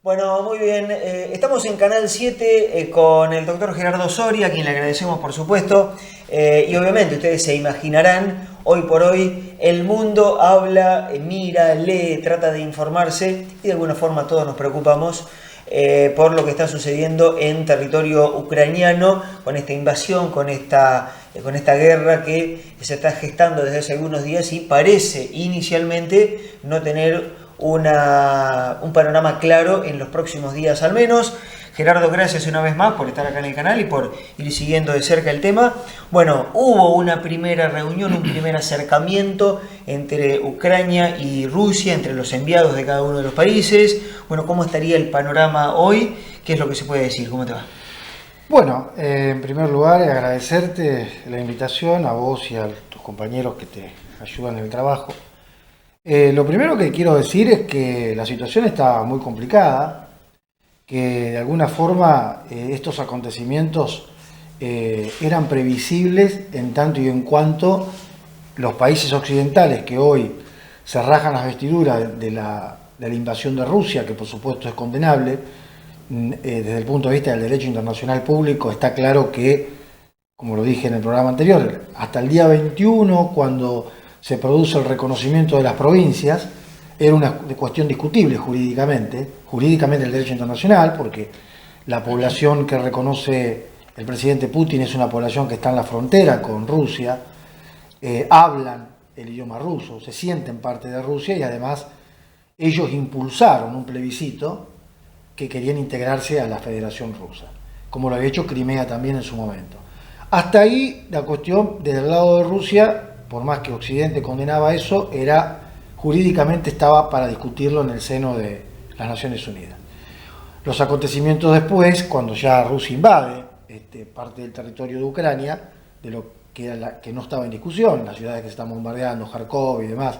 Bueno, muy bien. Estamos en Canal 7 con el doctor Gerardo Soria, a quien le agradecemos por supuesto. Y obviamente ustedes se imaginarán, hoy por hoy el mundo habla, mira, lee, trata de informarse y de alguna forma todos nos preocupamos por lo que está sucediendo en territorio ucraniano, con esta invasión, con esta guerra que se está gestando desde hace algunos días y parece inicialmente no tener un panorama claro en los próximos días al menos. Gerardo, gracias una vez más por estar acá en el canal y por ir siguiendo de cerca el tema. Bueno, hubo una primera reunión, un primer acercamiento entre Ucrania y Rusia, entre los enviados de cada uno de los países. Bueno, ¿cómo estaría el panorama hoy? ¿Qué es lo que se puede decir? ¿Cómo te va? Bueno, en primer lugar agradecerte la invitación a vos y a tus compañeros que te ayudan en el trabajo. Lo primero que quiero decir es que la situación está muy complicada, que de alguna forma estos acontecimientos eran previsibles en tanto y en cuanto los países occidentales que hoy se rajan las vestiduras de la invasión de Rusia, que por supuesto es condenable, desde el punto de vista del derecho internacional público está claro que, como lo dije en el programa anterior, hasta el día 21, cuando se produce el reconocimiento de las provincias, era una cuestión discutible jurídicamente el derecho internacional, porque la población que reconoce el presidente Putin es una población que está en la frontera con Rusia, hablan el idioma ruso, se sienten parte de Rusia y además ellos impulsaron un plebiscito que querían integrarse a la Federación Rusa, como lo había hecho Crimea también en su momento. Hasta ahí la cuestión desde el lado de Rusia, por más que Occidente condenaba eso, jurídicamente estaba para discutirlo en el seno de las Naciones Unidas. Los acontecimientos después, cuando ya Rusia invade parte del territorio de Ucrania, de lo que no estaba en discusión, las ciudades que se están bombardeando, Kharkov y demás,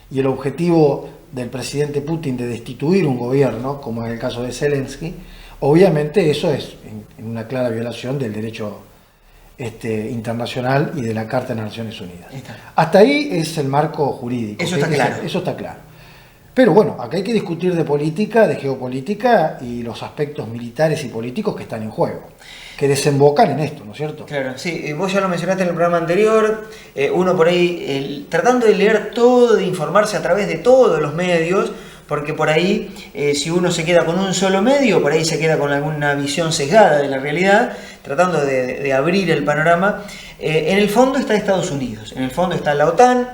y el objetivo del presidente Putin de destituir un gobierno, como en el caso de Zelensky, obviamente eso es en una clara violación del derecho internacional y de la Carta de las Naciones Unidas. Hasta ahí es el marco jurídico. Eso está claro. Eso está claro. Pero bueno, acá hay que discutir de política, de geopolítica y los aspectos militares y políticos que están en juego, que desembocan en esto, ¿no es cierto? Claro, sí, vos ya lo mencionaste en el programa anterior, uno por ahí tratando de leer todo, de informarse a través de todos los medios, porque por ahí, si uno se queda con un solo medio, por ahí se queda con alguna visión sesgada de la realidad, tratando de abrir el panorama. En el fondo está Estados Unidos, en el fondo está la OTAN,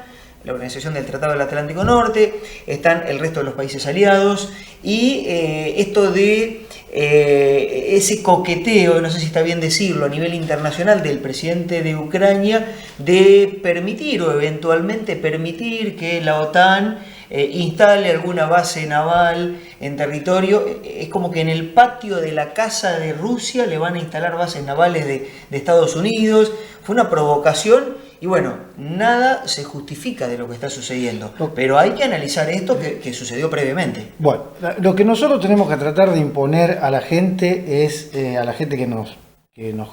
la Organización del Tratado del Atlántico Norte, están el resto de los países aliados, y esto de ese coqueteo, no sé si está bien decirlo, a nivel internacional del presidente de Ucrania, de permitir o eventualmente permitir que la OTAN instale alguna base naval en territorio. Es como que en el patio de la casa de Rusia le van a instalar bases navales de Estados Unidos. Fue una provocación y bueno, nada se justifica de lo que está sucediendo, pero hay que analizar esto que sucedió previamente. Bueno, lo que nosotros tenemos que tratar de imponer a la gente es, a la gente que nos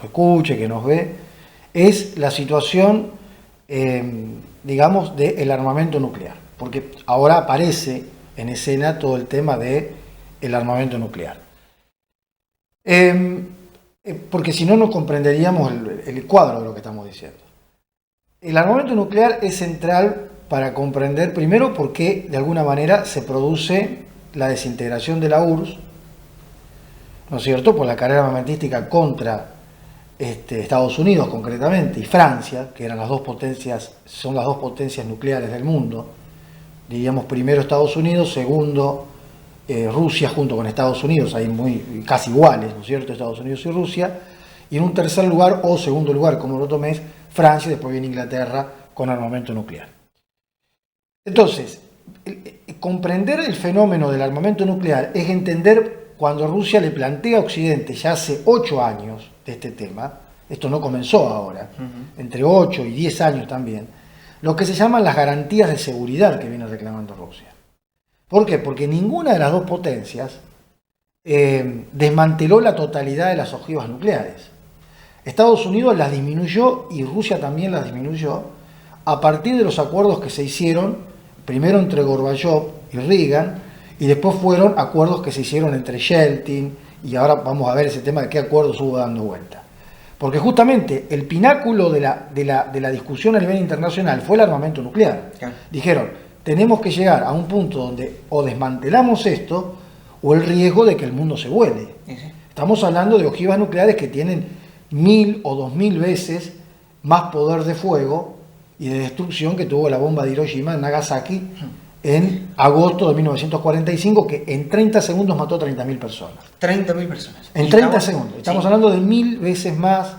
escuche, que nos ve, es la situación, digamos, del armamento nuclear. Porque ahora aparece en escena todo el tema del armamento nuclear. Porque si no, no comprenderíamos el cuadro de lo que estamos diciendo. El armamento nuclear es central para comprender, primero, por qué de alguna manera se produce la desintegración de la URSS, ¿no es cierto?, por la carrera armamentística contra Estados Unidos concretamente y Francia, que eran son las dos potencias nucleares del mundo. Diríamos primero Estados Unidos, segundo Rusia junto con Estados Unidos, ahí casi iguales, ¿no es cierto?, Estados Unidos y Rusia, y en un tercer lugar o segundo lugar, como lo tomes, Francia, y después viene Inglaterra con armamento nuclear. Entonces, comprender el fenómeno del armamento nuclear es entender cuando Rusia le plantea a Occidente ya hace 8 años de este tema, esto no comenzó ahora, entre 8 y 10 años también, lo que se llaman las garantías de seguridad que viene reclamando Rusia. ¿Por qué? Porque ninguna de las dos potencias desmanteló la totalidad de las ojivas nucleares. Estados Unidos las disminuyó y Rusia también las disminuyó a partir de los acuerdos que se hicieron, primero entre Gorbachev y Reagan, y después fueron acuerdos que se hicieron entre Yeltsin, y ahora vamos a ver ese tema de qué acuerdos hubo dando vuelta. Porque justamente el pináculo de la discusión a nivel internacional fue el armamento nuclear. Claro. Dijeron, tenemos que llegar a un punto donde o desmantelamos esto o el riesgo de que el mundo se vuele. Sí, sí. Estamos hablando de ojivas nucleares que tienen 1000 o 2000 veces más poder de fuego y de destrucción que tuvo la bomba de Hiroshima en Nagasaki en agosto de 1945, que en 30 segundos mató a 30.000 personas. 30.000 personas. En 30 segundos. Estamos hablando de 1000 veces más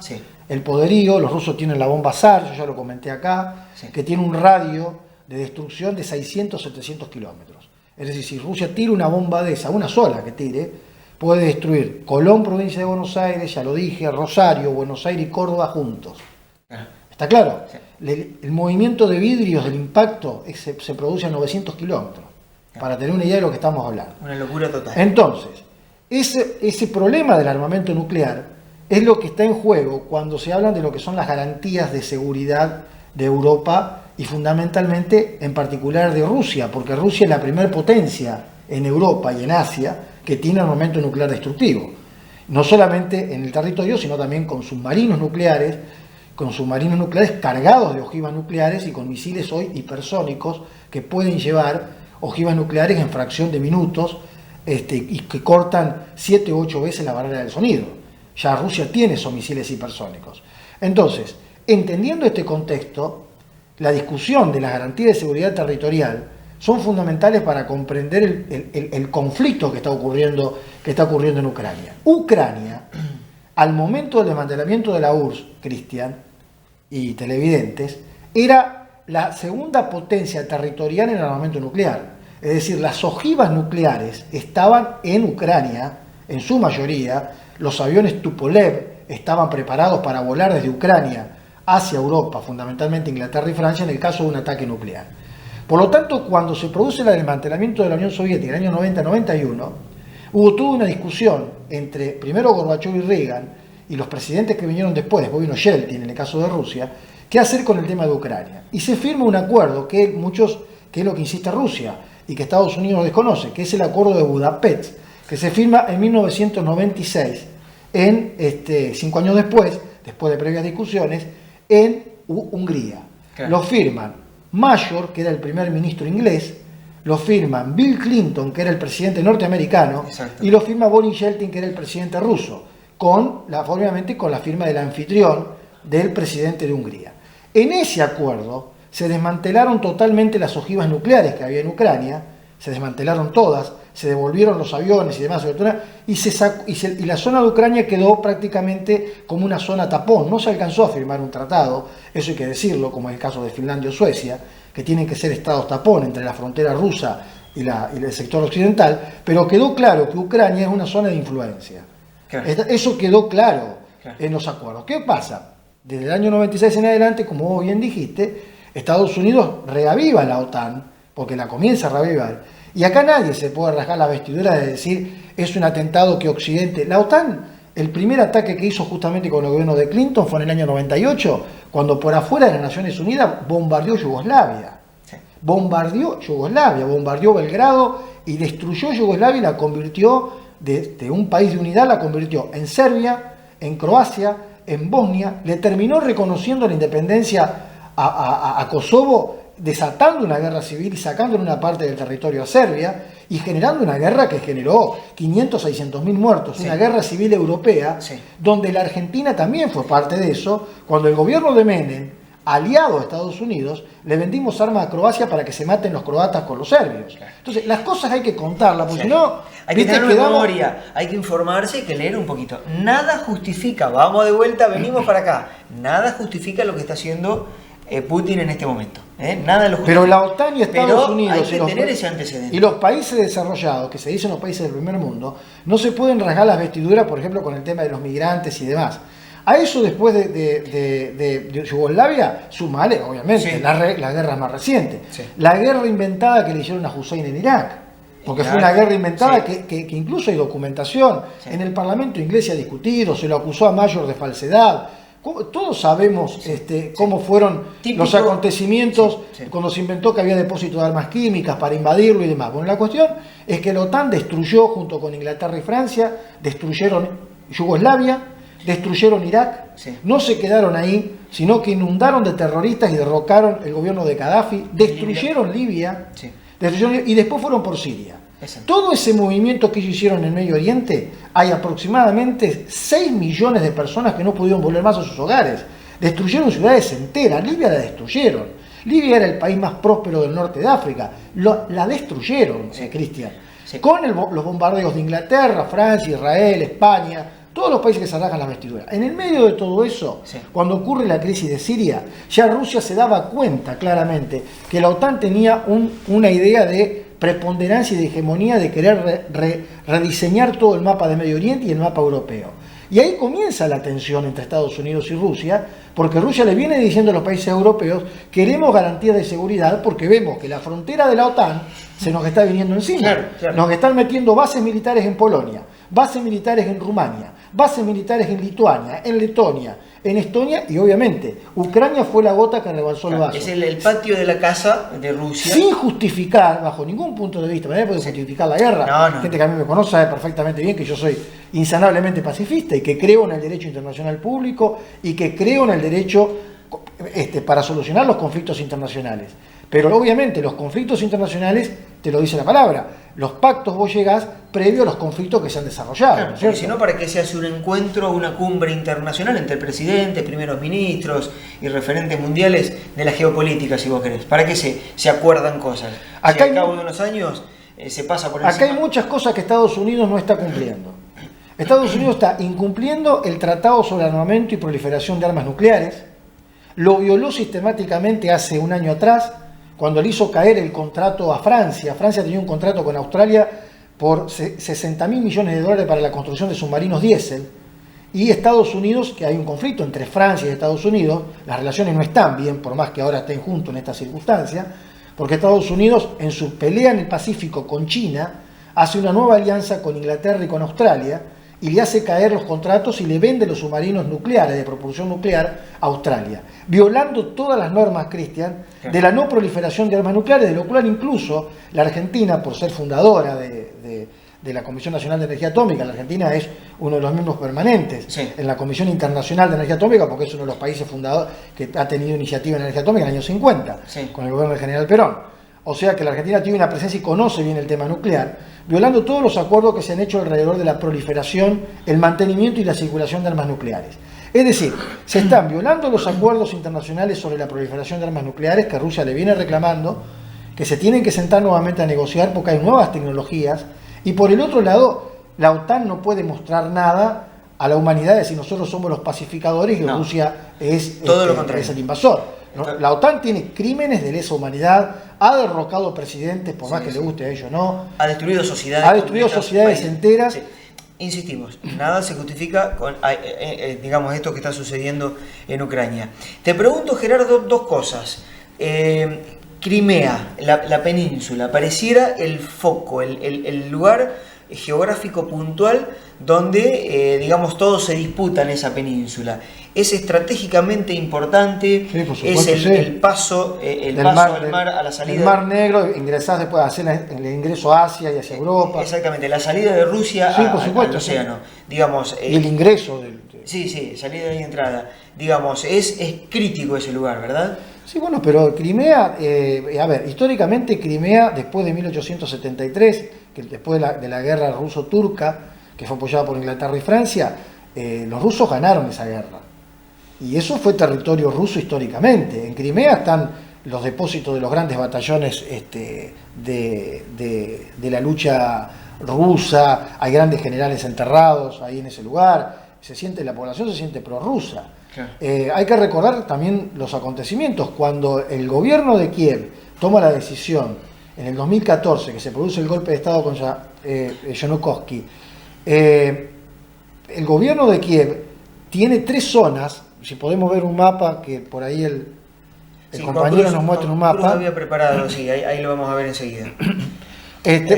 el poderío. Los rusos tienen la bomba SAR, yo ya lo comenté acá, que tiene un radio de destrucción de 600-700 kilómetros. Es decir, si Rusia tira una bomba de esa, una sola que tire, puede destruir Colón, provincia de Buenos Aires, ya lo dije, Rosario, Buenos Aires y Córdoba juntos. ¿Está claro? Sí. El movimiento de vidrios del impacto se produce a 900 kilómetros, para tener una idea de lo que estamos hablando. Una locura total. Entonces, ese problema del armamento nuclear es lo que está en juego cuando se hablan de lo que son las garantías de seguridad de Europa y fundamentalmente, en particular, de Rusia, porque Rusia es la primera potencia en Europa y en Asia que tiene armamento nuclear destructivo. No solamente en el territorio, sino también con submarinos nucleares cargados de ojivas nucleares y con misiles hoy hipersónicos que pueden llevar ojivas nucleares en fracción de minutos y que cortan 7 u 8 veces la barrera del sonido. Ya Rusia tiene esos misiles hipersónicos. Entonces, entendiendo este contexto, la discusión de las garantías de seguridad territorial son fundamentales para comprender el conflicto que está ocurriendo en Ucrania. Ucrania, al momento del desmantelamiento de la URSS, Cristian y televidentes, era la segunda potencia territorial en el armamento nuclear. Es decir, las ojivas nucleares estaban en Ucrania, en su mayoría. Los aviones Tupolev estaban preparados para volar desde Ucrania hacia Europa, fundamentalmente Inglaterra y Francia, en el caso de un ataque nuclear. Por lo tanto, cuando se produce el desmantelamiento de la Unión Soviética en el año 90-91, hubo toda una discusión entre primero Gorbachev y Reagan y los presidentes que vinieron después vino Yeltsin en el caso de Rusia, qué hacer con el tema de Ucrania. Y se firma un acuerdo que es lo que insiste Rusia y que Estados Unidos desconoce, que es el acuerdo de Budapest, que se firma en 1996, 5 años después de previas discusiones, en Hungría. Claro. Lo firman Major, que era el primer ministro inglés, lo firman Bill Clinton, que era el presidente norteamericano, y lo firma Boris Yeltsin, que era el presidente ruso, obviamente con la firma del anfitrión del presidente de Hungría. En ese acuerdo se desmantelaron totalmente las ojivas nucleares que había en Ucrania, se desmantelaron todas, se devolvieron los aviones y demás, y la zona de Ucrania quedó prácticamente como una zona tapón. No se alcanzó a firmar un tratado, eso hay que decirlo, como en el caso de Finlandia o Suecia, que tienen que ser estados tapón entre la frontera rusa y el sector occidental, pero quedó claro que Ucrania es una zona de influencia. Claro. Eso quedó claro en los acuerdos. ¿Qué pasa? Desde el año 96 en adelante, como vos bien dijiste, Estados Unidos reaviva la OTAN, porque la comienza a reavivar, y acá nadie se puede rasgar la vestidura de decir es un atentado que Occidente... La OTAN, el primer ataque que hizo justamente con el gobierno de Clinton fue en el año 98, cuando por afuera de las Naciones Unidas bombardeó Yugoslavia. Sí. Bombardeó Belgrado y destruyó Yugoslavia y la convirtió, de un país de unidad, la convirtió en Serbia, en Croacia, en Bosnia, le terminó reconociendo la independencia a Kosovo, desatando una guerra civil y sacándole una parte del territorio a Serbia y generando una guerra que generó 500 a 600 mil muertos, una guerra civil europea, donde la Argentina también fue parte de eso, cuando el gobierno de Menem, aliado a Estados Unidos, le vendimos armas a Croacia para que se maten los croatas con los serbios. Entonces, las cosas hay que contarlas, porque si no... Hay que tener memoria, hay que informarse, hay que leer un poquito. Nada justifica, vamos de vuelta, venimos para acá, nada justifica lo que está haciendo Putin en este momento. Nada lo justifica. Pero la OTAN y Estados Unidos hay que tener ese antecedente. Y los países desarrollados, que se dicen los países del primer mundo, no se pueden rasgar las vestiduras, por ejemplo, con el tema de los migrantes y demás. A eso, después de Yugoslavia, sumale, obviamente, la guerra más reciente. Sí. La guerra inventada que le hicieron a Hussein en Irak. Porque fue una guerra inventada que incluso hay documentación. Sí. En el Parlamento inglés se ha discutido, se lo acusó a Major de falsedad. Todos sabemos cómo fueron los acontecimientos cuando se inventó que había depósitos de armas químicas para invadirlo y demás. Bueno, la cuestión es que la OTAN destruyó, junto con Inglaterra y Francia, destruyeron Yugoslavia, destruyeron Irak, no se quedaron ahí, sino que inundaron de terroristas y derrocaron el gobierno de Gaddafi, destruyeron Libia, y después fueron por Siria. Todo ese movimiento que ellos hicieron en el Medio Oriente, hay aproximadamente 6 millones de personas que no pudieron volver más a sus hogares. Destruyeron ciudades enteras, Libia la destruyeron. Libia era el país más próspero del norte de África, la destruyeron, Cristian. Con los bombardeos de Inglaterra, Francia, Israel, España, todos los países que se rasgan las vestiduras. En el medio de todo eso, cuando ocurre la crisis de Siria, ya Rusia se daba cuenta claramente que la OTAN tenía una idea de preponderancia y de hegemonía, de querer rediseñar todo el mapa de Medio Oriente y el mapa europeo. Y ahí comienza la tensión entre Estados Unidos y Rusia, porque Rusia le viene diciendo a los países europeos: queremos garantías de seguridad porque vemos que la frontera de la OTAN se nos está viniendo encima. Nos están metiendo bases militares en Polonia, bases militares en Rumania, bases militares en Lituania, en Letonia, en Estonia, y obviamente Ucrania fue la gota que rebalsó el vaso. Es el patio de la casa de Rusia. Sin justificar, bajo ningún punto de vista, nadie puede justificar la guerra. Gente que a mí me conoce sabe perfectamente bien que yo soy insanablemente pacifista y que creo en el derecho internacional público y que creo en el derecho para solucionar los conflictos internacionales. Pero obviamente los conflictos internacionales, te lo dice la palabra, los pactos vos llegás previo a los conflictos que se han desarrollado. Claro, porque si no, ¿para qué se hace un encuentro, una cumbre internacional entre presidentes, primeros ministros y referentes mundiales de la geopolítica, si vos querés? ¿Para qué se acuerdan cosas? Acá si al cabo de unos años se pasa por encima. Acá hay muchas cosas que Estados Unidos no está cumpliendo. Estados Unidos está incumpliendo el Tratado sobre Armamento y Proliferación de Armas Nucleares, lo violó sistemáticamente hace un año atrás, cuando le hizo caer el contrato a Francia. Francia tenía un contrato con Australia por 60.000 millones de dólares para la construcción de submarinos diésel, y Estados Unidos, que hay un conflicto entre Francia y Estados Unidos, las relaciones no están bien, por más que ahora estén juntos en esta circunstancia, porque Estados Unidos, en su pelea en el Pacífico con China, hace una nueva alianza con Inglaterra y con Australia, y le hace caer los contratos y le vende los submarinos nucleares de propulsión nuclear a Australia, violando todas las normas, Cristian, de la no proliferación de armas nucleares, de lo cual incluso la Argentina, por ser fundadora de la Comisión Nacional de Energía Atómica, la Argentina es uno de los miembros permanentes en la Comisión Internacional de Energía Atómica, porque es uno de los países fundadores que ha tenido iniciativa en energía atómica en el año 50, con el gobierno del general Perón. O sea que la Argentina tiene una presencia y conoce bien el tema nuclear, violando todos los acuerdos que se han hecho alrededor de la proliferación, el mantenimiento y la circulación de armas nucleares. Es decir, se están violando los acuerdos internacionales sobre la proliferación de armas nucleares que Rusia le viene reclamando, que se tienen que sentar nuevamente a negociar porque hay nuevas tecnologías, y por el otro lado, la OTAN no puede mostrar nada a la humanidad, de si nosotros somos los pacificadores y Rusia es, es el invasor. ¿No? La OTAN tiene crímenes de lesa humanidad, ha derrocado presidentes, por más que le guste a ellos, ¿no? Ha destruido sociedades. Ha destruido sociedades enteras. Insistimos, nada se justifica con digamos, esto que está sucediendo en Ucrania. Te pregunto, Gerardo, dos cosas. Crimea, la península, pareciera el foco, el lugar geográfico puntual donde, digamos, todos se disputan esa península. Es estratégicamente importante, es el paso al mar, a la salida. El Mar Negro, ingresás después, hacer el ingreso a Asia y hacia Europa. Exactamente, la salida de Rusia al océano. Digamos, y el ingreso Sí, salida y entrada. Digamos, es crítico ese lugar, ¿verdad? Sí, bueno, pero Crimea, a ver, históricamente Crimea, después de 1873, que después de la guerra ruso-turca, que fue apoyada por Inglaterra y Francia, los rusos ganaron esa guerra. Y eso fue territorio ruso históricamente. En Crimea están los depósitos de los grandes batallones de la lucha rusa, hay grandes generales enterrados ahí en ese lugar, la población se siente prorrusa. Claro. Hay que recordar también los acontecimientos. Cuando el gobierno de Kiev toma la decisión en el 2014, que se produce el golpe de Estado con Yanukovsky, el gobierno de Kiev tiene 3 zonas. Si podemos ver un mapa, que por ahí el compañero nos muestra un mapa. Cruz había preparado, sí, ahí lo vamos a ver enseguida.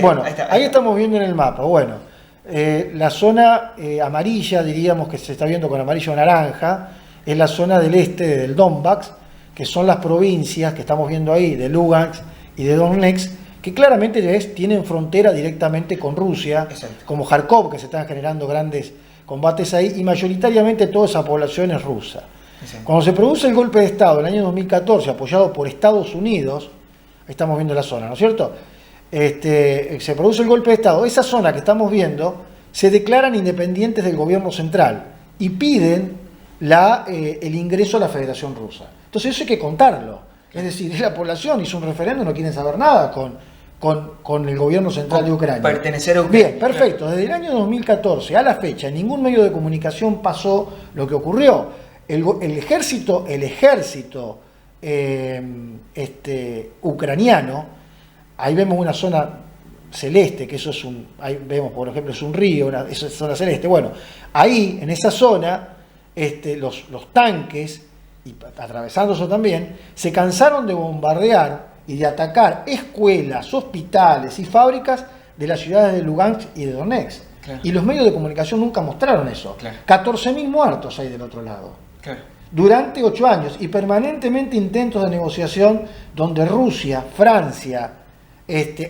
Bueno, ahí estamos viendo en el mapa. Bueno, la zona amarilla, diríamos que se está viendo con amarillo o naranja, es la zona del este del Donbass, que son las provincias que estamos viendo ahí, de Lugansk y de Donetsk, que claramente tienen frontera directamente con Rusia, Exacto. como Kharkov, que se están generando grandes combates ahí, y mayoritariamente toda esa población es rusa. Exacto. Cuando se produce el golpe de Estado en el año 2014, apoyado por Estados Unidos, ahí estamos viendo la zona, ¿no es cierto? Se produce el golpe de Estado, esa zona que estamos viendo se declaran independientes del gobierno central y piden el ingreso a la Federación Rusa. Entonces eso hay que contarlo. Es decir, la población hizo un referéndum, no quieren saber nada con el gobierno central de Ucrania. Pertenecer a Ucrania. Bien, perfecto. Desde el año 2014 a la fecha, en ningún medio de comunicación pasó lo que ocurrió. El ejército ucraniano, ahí vemos una zona celeste, que eso es ahí vemos, por ejemplo, es un río, esa es zona celeste. Bueno, ahí, en esa zona, los tanques, y atravesando eso también, se cansaron de bombardear y de atacar escuelas, hospitales y fábricas de las ciudades de Lugansk y de Donetsk. Claro. Y los medios de comunicación nunca mostraron eso. Claro. 14.000 muertos hay del otro lado. Claro. Durante 8 años y permanentemente intentos de negociación donde Rusia, Francia,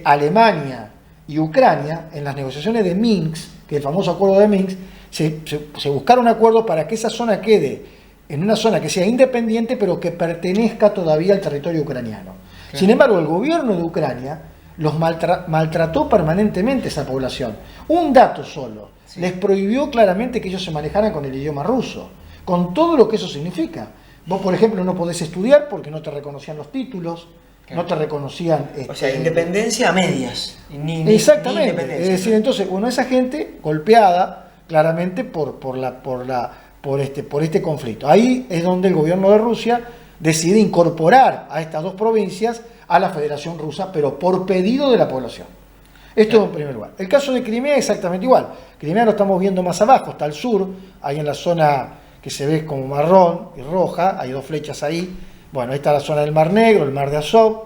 Alemania y Ucrania, en las negociaciones de Minsk, que es el famoso acuerdo de Minsk, se buscaron acuerdos para que esa zona quede en una zona que sea independiente, pero que pertenezca todavía al territorio ucraniano. Claro. Sin embargo, el gobierno de Ucrania los maltrató permanentemente a esa población. Un dato solo, sí, les prohibió claramente que ellos se manejaran con el idioma ruso, con todo lo que eso significa. Vos, por ejemplo, no podés estudiar porque no te reconocían los títulos, claro, no te reconocían... o sea, independencia a medias. Exactamente. Es decir, entonces, bueno, esa gente golpeada claramente por este conflicto. Ahí es donde el gobierno de Rusia decide incorporar a estas dos provincias a la Federación Rusa, pero por pedido de la población. Esto en primer lugar. El caso de Crimea es exactamente igual. Crimea lo estamos viendo más abajo, está al sur, ahí en la zona que se ve como marrón y roja, hay dos flechas ahí. Bueno, ahí está la zona del Mar Negro, el Mar de Azov.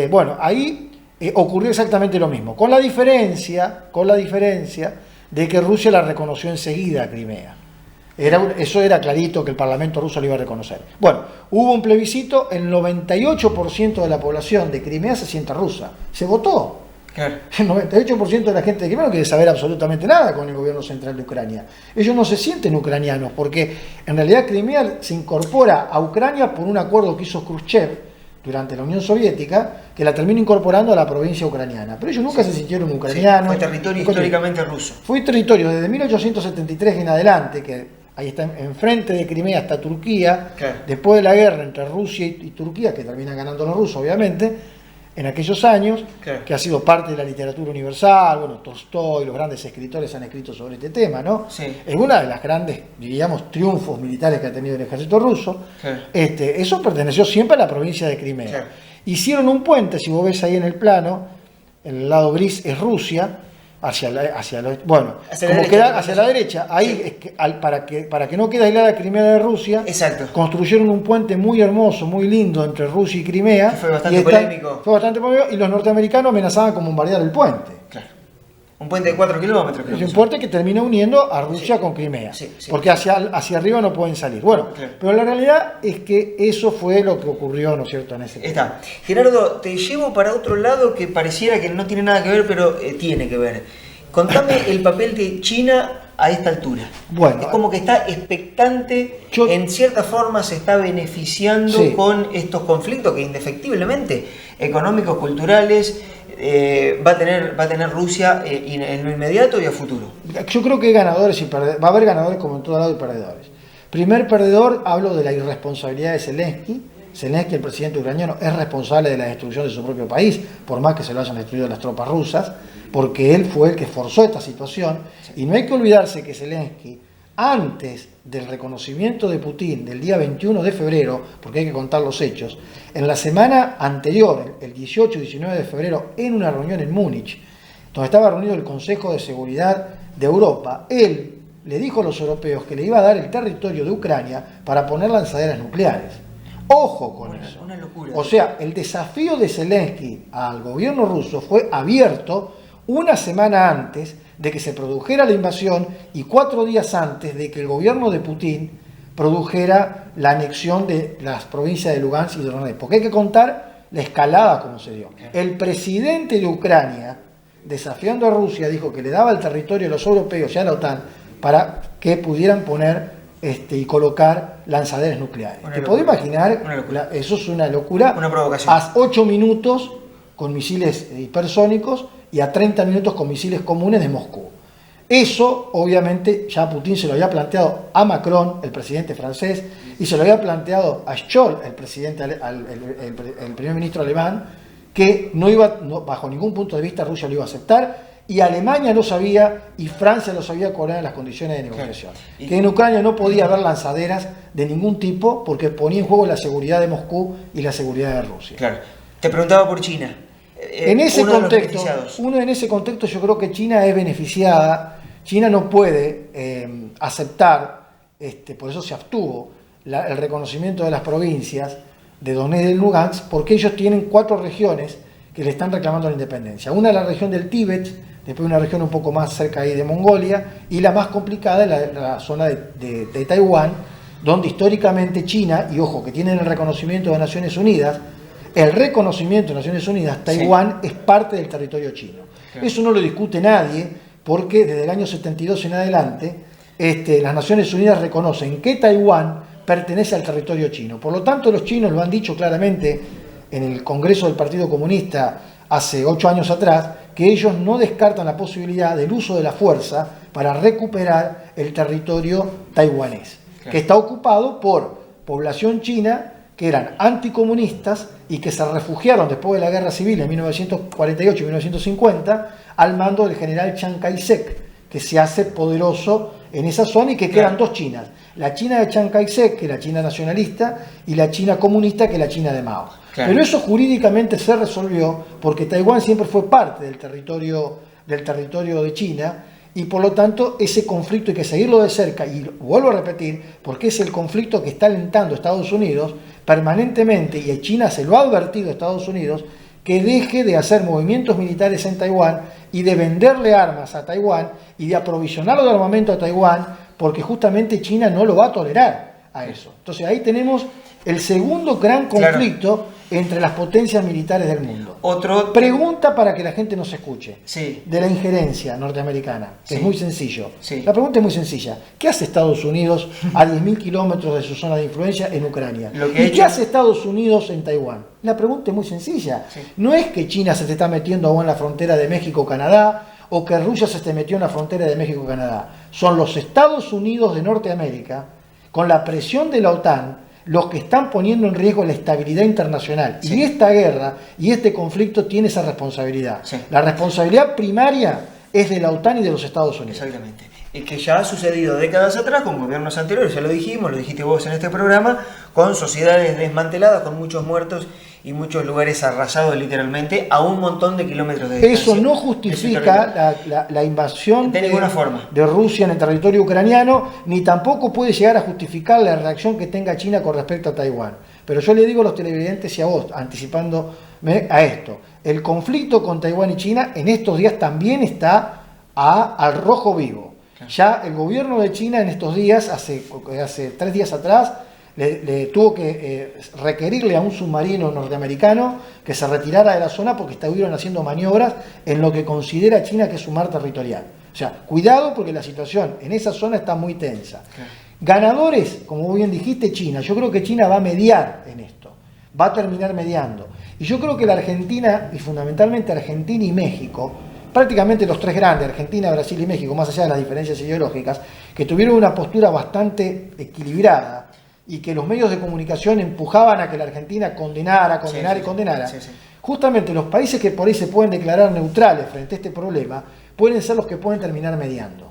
Bueno, ahí ocurrió exactamente lo mismo, con la diferencia de que Rusia la reconoció enseguida a Crimea. Eso era clarito que el Parlamento ruso lo iba a reconocer. Bueno, hubo un plebiscito, el 98% de la población de Crimea se siente rusa. Se votó. Claro. El 98% de la gente de Crimea no quiere saber absolutamente nada con el gobierno central de Ucrania. Ellos no se sienten ucranianos porque en realidad Crimea se incorpora a Ucrania por un acuerdo que hizo Khrushchev durante la Unión Soviética, que la terminó incorporando a la provincia ucraniana. Pero ellos nunca se sintieron ucranianos. Sí, fue territorio históricamente ruso. Fue territorio desde 1873 en adelante, que ahí está enfrente de Crimea hasta Turquía, claro, después de la guerra entre Rusia y Turquía, que terminan ganando los rusos, obviamente, en aquellos años, claro, que ha sido parte de la literatura universal. Bueno, Tolstoy, los grandes escritores han escrito sobre este tema, ¿no? Sí. Es una de las grandes, diríamos, triunfos militares que ha tenido el ejército ruso. Claro. Eso perteneció siempre a la provincia de Crimea. Claro. Hicieron un puente, si vos ves ahí en el plano, el lado gris es Rusia, hacia la derecha, ahí sí, es que, para que no quede aislada Crimea de Rusia, exacto, construyeron un puente muy hermoso, muy lindo entre Rusia y Crimea. Fue bastante polémico. Fue bastante polémico y los norteamericanos amenazaban con bombardear el puente. Claro. Un puente de 4 kilómetros. Es un puente que termina uniendo a Rusia, sí, con Crimea, sí, sí, porque hacia arriba no pueden salir. Bueno, claro, pero la realidad es que eso fue lo que ocurrió, ¿no es cierto?, en ese tema. Gerardo, te llevo para otro lado que pareciera que no tiene nada que ver, pero tiene que ver. Contame el papel de China a esta altura. Bueno, es como que está expectante, en cierta forma se está beneficiando, sí, con estos conflictos que indefectiblemente económicos, culturales, va a tener Rusia en lo inmediato y a futuro. Yo creo que hay ganadores y perdedores. Va a haber ganadores como en todo lado y perdedores. Primer perdedor, hablo de la irresponsabilidad de Zelensky. Zelensky, el presidente ucraniano, es responsable de la destrucción de su propio país, por más que se lo hayan destruido las tropas rusas, porque él fue el que forzó esta situación. Y no hay que olvidarse que Zelensky, antes del reconocimiento de Putin del día 21 de febrero, porque hay que contar los hechos, en la semana anterior, el 18 y 19 de febrero, en una reunión en Múnich, donde estaba reunido el Consejo de Seguridad de Europa, él le dijo a los europeos que le iba a dar el territorio de Ucrania para poner lanzaderas nucleares. Ojo con eso. Una locura. O sea, el desafío de Zelensky al gobierno ruso fue abierto una semana antes de que se produjera la invasión y 4 días antes de que el gobierno de Putin produjera la anexión de las provincias de Lugansk y Donetsk. Porque hay que contar la escalada como se dio. El presidente de Ucrania, desafiando a Rusia, dijo que le daba el territorio a los europeos y a la OTAN para que pudieran poner y colocar lanzaderas nucleares. ¿Te podés imaginar? Eso es una locura. Una provocación. A 8 minutos con misiles hipersónicos y a 30 minutos con misiles comunes de Moscú. Eso, obviamente, ya Putin se lo había planteado a Macron, el presidente francés, y se lo había planteado a Scholz, el presidente, el primer ministro alemán, que bajo ningún punto de vista Rusia lo iba a aceptar, y Alemania lo sabía y Francia lo sabía cuáles eran las condiciones de negociación. Claro. Que en Ucrania no podía haber lanzaderas de ningún tipo porque ponía en juego la seguridad de Moscú y la seguridad de Rusia. Claro. Te preguntaba por China. En ese contexto yo creo que China es beneficiada. China no puede aceptar, por eso se abstuvo, el reconocimiento de las provincias de Donetsk y de Lugansk, porque ellos tienen 4 regiones que le están reclamando la independencia. Una es la región del Tíbet, después una región un poco más cerca ahí de Mongolia, y la más complicada es la zona de Taiwán, donde históricamente China, y ojo, que tienen el reconocimiento de Naciones Unidas, Taiwán es parte del territorio chino. Claro. Eso no lo discute nadie, porque desde el año 72 en adelante, las Naciones Unidas reconocen que Taiwán pertenece al territorio chino. Por lo tanto, los chinos lo han dicho claramente en el Congreso del Partido Comunista hace 8 años atrás, que ellos no descartan la posibilidad del uso de la fuerza para recuperar el territorio taiwanés, claro, que está ocupado por población china que eran anticomunistas y que se refugiaron después de la guerra civil en 1948 y 1950 al mando del general Chiang Kai-shek, que se hace poderoso en esa zona y que quedan 2 Chinas. La China de Chiang Kai-shek, que es la China nacionalista, y la China comunista, que es la China de Mao. Claro. Pero eso jurídicamente se resolvió porque Taiwán siempre fue parte del territorio de China y por lo tanto ese conflicto hay que seguirlo de cerca y vuelvo a repetir porque es el conflicto que está alentando Estados Unidos permanentemente y China se lo ha advertido a Estados Unidos que deje de hacer movimientos militares en Taiwán y de venderle armas a Taiwán y de aprovisionarlo de armamento a Taiwán porque justamente China no lo va a tolerar a eso. Entonces ahí tenemos el segundo gran conflicto, claro, entre las potencias militares del mundo. Pregunta para que la gente nos escuche. Sí. De la injerencia norteamericana, que es muy sencillo. Sí. La pregunta es muy sencilla. ¿Qué hace Estados Unidos a 10.000 kilómetros de su zona de influencia en Ucrania? ¿Qué hace Estados Unidos en Taiwán? La pregunta es muy sencilla. Sí. No es que China se esté metiendo aún en la frontera de México-Canadá o que Rusia se esté metiendo en la frontera de México-Canadá. Son los Estados Unidos de Norteamérica, con la presión de la OTAN, los que están poniendo en riesgo la estabilidad internacional. Sí. Y esta guerra y este conflicto tiene esa responsabilidad. Sí. La responsabilidad primaria es de la OTAN y de los Estados Unidos. Exactamente. Y que ya ha sucedido décadas atrás con gobiernos anteriores, ya lo dijimos, lo dijiste vos en este programa, con sociedades desmanteladas, con muchos muertos y muchos lugares arrasados literalmente a un montón de kilómetros de distancia. Eso no justifica la invasión de ninguna forma de Rusia en el territorio ucraniano, ni tampoco puede llegar a justificar la reacción que tenga China con respecto a Taiwán. Pero yo le digo a los televidentes y a vos, anticipándome a esto, el conflicto con Taiwán y China en estos días también está al rojo vivo. Ya el gobierno de China en estos días, hace 3 días atrás, le tuvo que requerirle a un submarino norteamericano que se retirara de la zona porque estuvieron haciendo maniobras en lo que considera China que es su mar territorial. O sea, cuidado porque la situación en esa zona está muy tensa. Ganadores, como bien dijiste, China. Yo creo que China va a mediar en esto, va a terminar mediando. Y yo creo que la Argentina, y fundamentalmente Argentina y México, prácticamente los 3 grandes, Argentina, Brasil y México, más allá de las diferencias ideológicas, que tuvieron una postura bastante equilibrada y que los medios de comunicación empujaban a que la Argentina condenara. Sí. Justamente los países que por ahí se pueden declarar neutrales frente a este problema pueden ser los que pueden terminar mediando.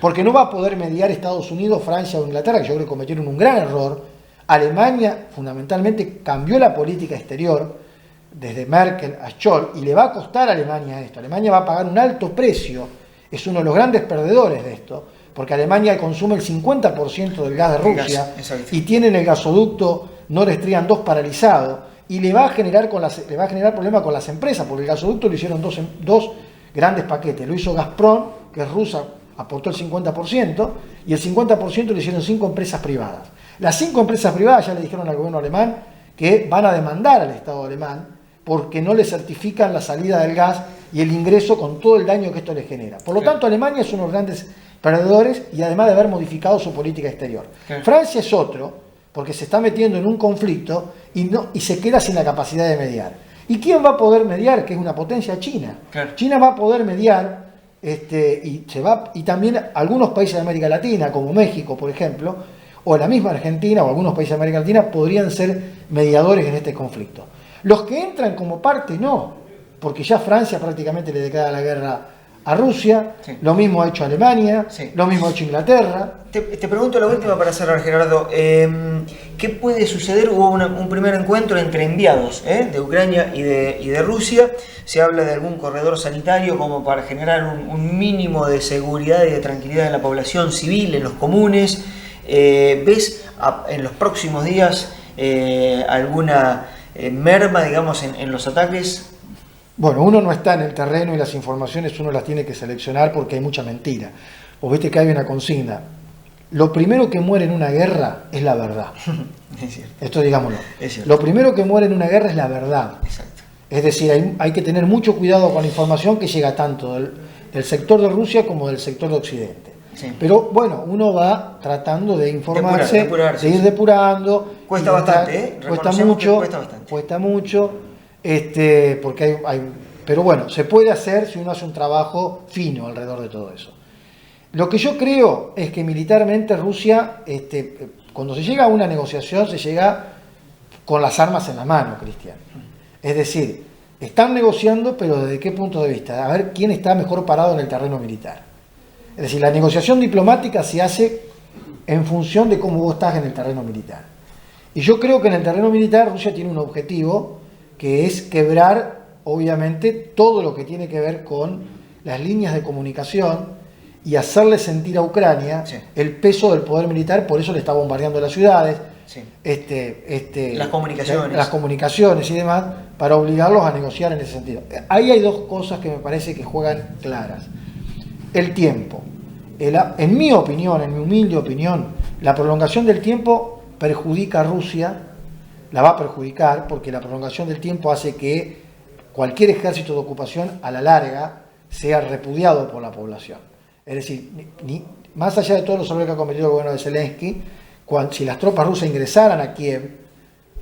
Porque no va a poder mediar Estados Unidos, Francia o Inglaterra, que yo creo que cometieron un gran error. Alemania fundamentalmente cambió la política exterior desde Merkel a Scholz y le va a costar a Alemania esto. Alemania va a pagar un alto precio, es uno de los grandes perdedores de esto, porque Alemania consume el 50% del gas de Rusia y tienen el gasoducto Nord Stream 2 paralizado y le va a generar problemas con las empresas, porque el gasoducto lo hicieron dos grandes paquetes. Lo hizo Gazprom, que es rusa, aportó el 50%, y el 50% lo hicieron 5 empresas privadas. Las 5 empresas privadas ya le dijeron al gobierno alemán que van a demandar al Estado alemán porque no le certifican la salida del gas y el ingreso con todo el daño que esto le genera. Por lo tanto, Alemania es uno de los grandes perdedores y además de haber modificado su política exterior. Francia es otro, porque se está metiendo en un conflicto y se queda sin la capacidad de mediar. ¿Y quién va a poder mediar? Que es una potencia, China. China va a poder mediar y también algunos países de América Latina, como México, por ejemplo, o la misma Argentina o algunos países de América Latina podrían ser mediadores en este conflicto. Los que entran como parte no, porque ya Francia prácticamente le declara la guerra a Rusia, lo mismo ha hecho Alemania, lo mismo ha hecho Inglaterra. Te pregunto la última para cerrar, Gerardo. ¿Qué puede suceder? Hubo un primer encuentro entre enviados de Ucrania y de Rusia. Se habla de algún corredor sanitario como para generar un mínimo de seguridad y de tranquilidad en la población civil, en los comunes. ¿Ves en los próximos días alguna merma, digamos, en los ataques? Bueno, uno no está en el terreno y las informaciones uno las tiene que seleccionar porque hay mucha mentira. Vos viste que hay una consigna. Lo primero que muere en una guerra es la verdad. Es cierto. Esto digámoslo. Es cierto. Lo primero que muere en una guerra es la verdad. Exacto. Es decir, hay que tener mucho cuidado con la información que llega tanto del sector de Rusia como del sector de Occidente. Sí. Pero bueno, uno va tratando de informarse, depurar, de ir depurando. Cuesta bastante, Cuesta mucho, porque pero bueno, se puede hacer si uno hace un trabajo fino alrededor de todo eso. Lo que yo creo es que militarmente Rusia, cuando se llega a una negociación, se llega con las armas en la mano, Cristian. Es decir, están negociando, pero ¿desde qué punto de vista? A ver quién está mejor parado en el terreno militar. Es decir, la negociación diplomática se hace en función de cómo vos estás en el terreno militar. Y yo creo que en el terreno militar Rusia tiene un objetivo que es quebrar, obviamente, todo lo que tiene que ver con las líneas de comunicación y hacerle sentir a Ucrania el peso del poder militar, por eso le está bombardeando las ciudades, las comunicaciones y demás, para obligarlos a negociar en ese sentido. Ahí hay dos cosas que me parece que juegan claras. El tiempo. En mi opinión, en mi humilde opinión, la prolongación del tiempo perjudica a Rusia, la va a perjudicar porque la prolongación del tiempo hace que cualquier ejército de ocupación a la larga sea repudiado por la población. Es decir, más allá de todos los errores que ha cometido el gobierno de Zelensky, si las tropas rusas ingresaran a Kiev,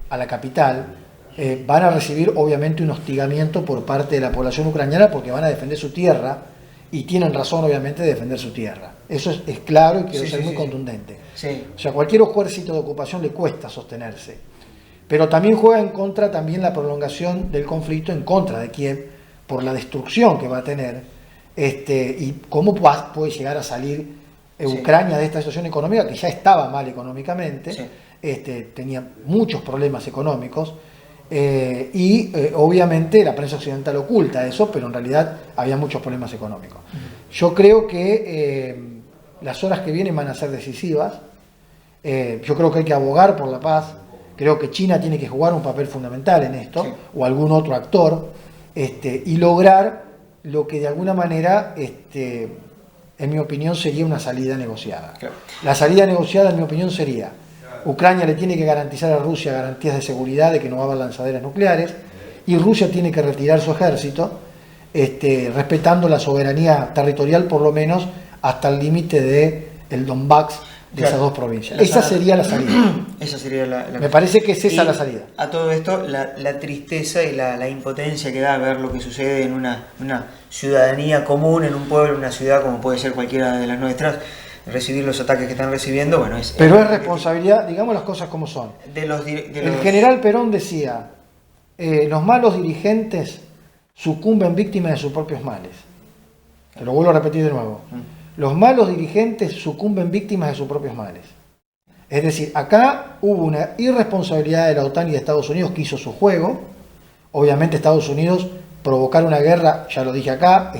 a la capital, van a recibir obviamente un hostigamiento por parte de la población ucraniana porque van a defender su tierra y tienen razón obviamente de defender su tierra. Eso es claro y quiero ser muy contundente. O sea, cualquier ejército de ocupación le cuesta sostenerse. Pero también juega en contra también la prolongación del conflicto en contra de Kiev por la destrucción que va a tener y cómo puede llegar a salir Ucrania de esta situación económica que ya estaba mal económicamente, tenía muchos problemas económicos obviamente la prensa occidental oculta eso, pero en realidad había muchos problemas económicos. Yo creo que las horas que vienen van a ser decisivas. Yo creo que hay que abogar por la paz. Creo que China tiene que jugar un papel fundamental en esto, o algún otro actor, y lograr lo que de alguna manera, en mi opinión, sería una salida negociada. La salida negociada, en mi opinión, sería: Ucrania le tiene que garantizar a Rusia garantías de seguridad de que no va a haber lanzaderas nucleares, y Rusia tiene que retirar su ejército, respetando la soberanía territorial, por lo menos, hasta el límite del Donbass, de esas dos provincias. Esa sería la salida. Esa sería la Me parece que es esa la salida. A todo esto, la tristeza y la impotencia que da ver lo que sucede en una ciudadanía común, en un pueblo, en una ciudad como puede ser cualquiera de las nuestras, recibir los ataques que están recibiendo, bueno, pero es responsabilidad, digamos las cosas como son. El general Perón decía, los malos dirigentes sucumben víctimas de sus propios males. Te lo vuelvo a repetir de nuevo. Los malos dirigentes sucumben víctimas de sus propios males. Es decir, acá hubo una irresponsabilidad de la OTAN y de Estados Unidos que hizo su juego. Obviamente Estados Unidos provocar una guerra, ya lo dije acá,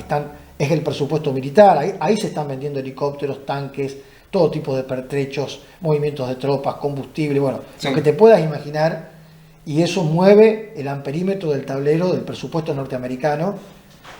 es el presupuesto militar, ahí se están vendiendo helicópteros, tanques, todo tipo de pertrechos, movimientos de tropas, combustible, bueno, lo que te puedas imaginar, y eso mueve el amperímetro del tablero del presupuesto norteamericano,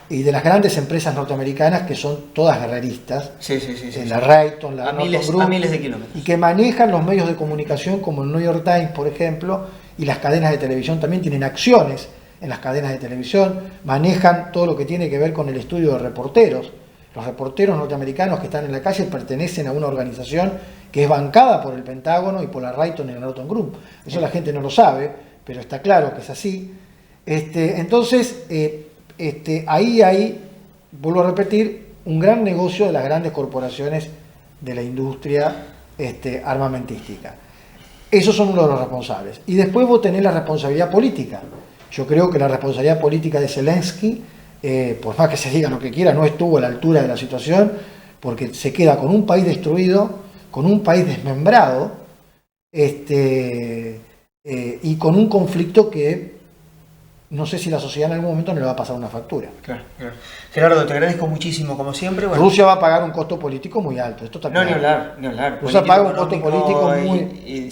y de las grandes empresas norteamericanas que son todas guerreristas, Sí. la Raytheon, la A Northrop miles, Grumman, a miles de kilómetros. y que manejan los medios de comunicación como el New York Times, por ejemplo, y las cadenas de televisión también tienen acciones en las cadenas de televisión, manejan todo lo que tiene que ver con el estudio de reporteros. Los reporteros norteamericanos que están en la calle pertenecen a una organización que es bancada por el Pentágono y por la Raytheon y la Northrop Grumman. Eso la gente no lo sabe, pero está claro que es así. Entonces, ahí hay, vuelvo a repetir, un gran negocio de las grandes corporaciones de la industria armamentística. Esos son uno de los responsables. Y después vos tenés la responsabilidad política. Yo creo que la responsabilidad política de Zelensky, por más que se diga lo que quiera, no estuvo a la altura de la situación, porque se queda con un país destruido, con un país desmembrado, y con un conflicto que no sé si la sociedad en algún momento no le va a pasar una factura. Claro. Gerardo, te agradezco muchísimo, como siempre. Bueno, Rusia va a pagar un costo político muy alto. Esto está no, ni claro. hablar. Rusia paga un costo Político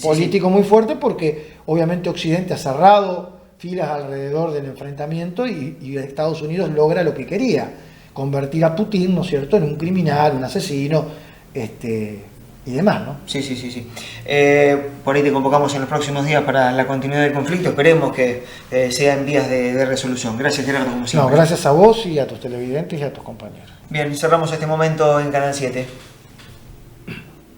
político muy fuerte porque obviamente Occidente ha cerrado filas alrededor del enfrentamiento y Estados Unidos logra lo que quería, convertir a Putin, ¿no es cierto?, en un criminal, un asesino, y demás, ¿no? Sí. Por ahí te convocamos en los próximos días para la continuidad del conflicto. Esperemos que sea en vías de resolución. Gracias, Gerardo, como siempre. No, gracias a vos y a tus televidentes y a tus compañeros. Bien, cerramos este momento en Canal 7.